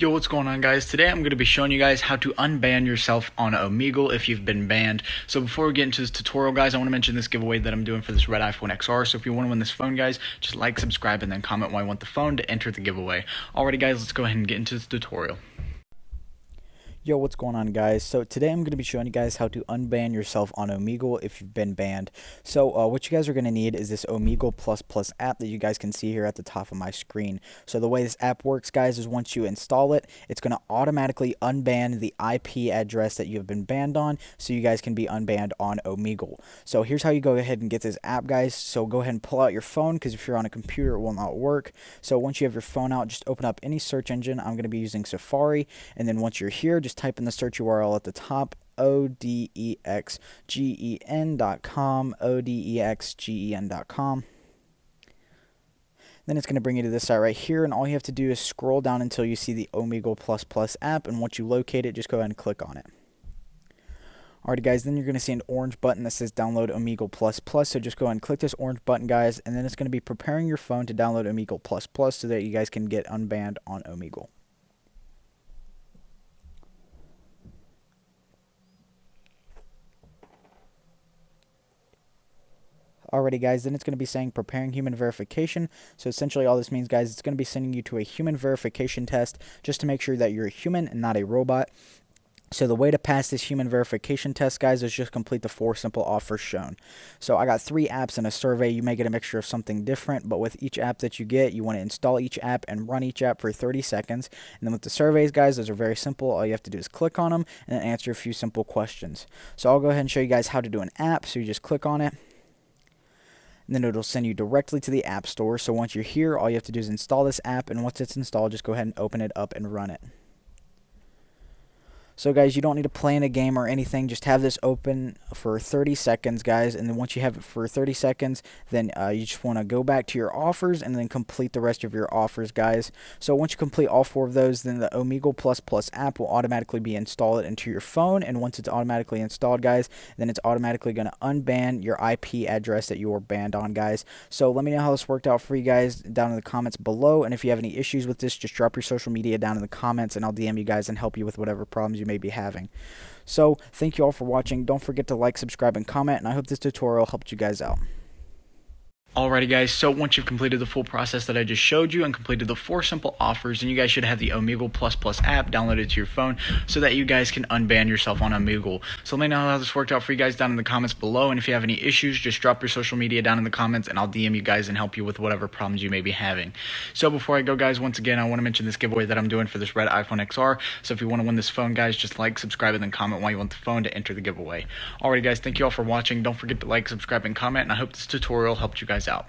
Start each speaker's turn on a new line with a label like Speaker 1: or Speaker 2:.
Speaker 1: Yo, what's going on, guys? Today I'm going to be showing you guys how to unban yourself on Omegle if you've been banned. So before we get into this tutorial, guys, I want to mention this giveaway that I'm doing for this red iPhone XR. So if you want to win this phone, guys, just like, subscribe, and then comment why you want the phone to enter the giveaway. Alrighty, guys, let's go ahead and get into this tutorial.
Speaker 2: Yo, what's going on, guys? So today I'm going to be showing you guys how to unban yourself on Omegle if you've been banned. So what you guys are going to need is this Omegle Plus app that you guys can see here at the top of my screen. So the way this app works, guys, is once you install it, it's going to automatically unban the IP address that you have been banned on, so you guys can be unbanned on Omegle. So here's how you go ahead and get this app, guys. So go ahead and pull out your phone, because if you're on a computer, it will not work. So once you have your phone out, just open up any search engine. I'm going to be using Safari, and then once you're here, just type in the search URL at the top, odexgen.com, odexgen.com. Then it's going to bring you to this site right here, and all you have to do is scroll down until you see the Omegle Plus app, and once you locate it, just go ahead and click on it. Alright, guys, then you're going to see an orange button that says download Omegle Plus, so just go ahead and click this orange button, guys, and then it's going to be preparing your phone to download Omegle Plus so that you guys can get unbanned on Omegle. Alrighty, guys, then it's going to be saying preparing human verification. So essentially all this means, guys, it's going to be sending you to a human verification test just to make sure that you're a human and not a robot. So the way to pass this human verification test, guys, is just complete the 4 simple offers shown. So I got 3 apps in a survey. You may get a mixture of something different, but with each app that you get, you want to install each app and run each app for 30 seconds. And then with the surveys, guys, those are very simple. All you have to do is click on them and then answer a few simple questions. So I'll go ahead and show you guys how to do an app. So you just click on it, and then it'll send you directly to the App Store. So once you're here, all you have to do is install this app, and once it's installed, just go ahead and open it up and run it. So, guys, you don't need to play in a game or anything. Just have this open for 30 seconds, guys. And then once you have it for 30 seconds, then you just want to go back to your offers and then complete the rest of your offers, guys. So once you complete all 4 of those, then the Omegle Plus app will automatically be installed into your phone. And once it's automatically installed, guys, then it's automatically going to unban your IP address that you were banned on, guys. So let me know how this worked out for you guys down in the comments below. And if you have any issues with this, just drop your social media down in the comments, and I'll DM you guys and help you with whatever problems you may be having. So thank you all for watching. Don't forget to like, subscribe, and comment, and I hope this tutorial helped you guys out.
Speaker 1: Alrighty, guys, so once you've completed the full process that I just showed you and completed the 4 simple offers, then you guys should have the Omegle Plus app downloaded to your phone so that you guys can unban yourself on Omegle. So let me know how this worked out for you guys down in the comments below, and if you have any issues, just drop your social media down in the comments, and I'll DM you guys and help you with whatever problems you may be having. So before I go, guys, once again, I want to mention this giveaway that I'm doing for this red iPhone XR. So if you want to win this phone, guys, just like, subscribe, and then comment why you want the phone to enter the giveaway. Alrighty, guys, thank you all for watching. Don't forget to like, subscribe, and comment, and I hope this tutorial helped you guys out.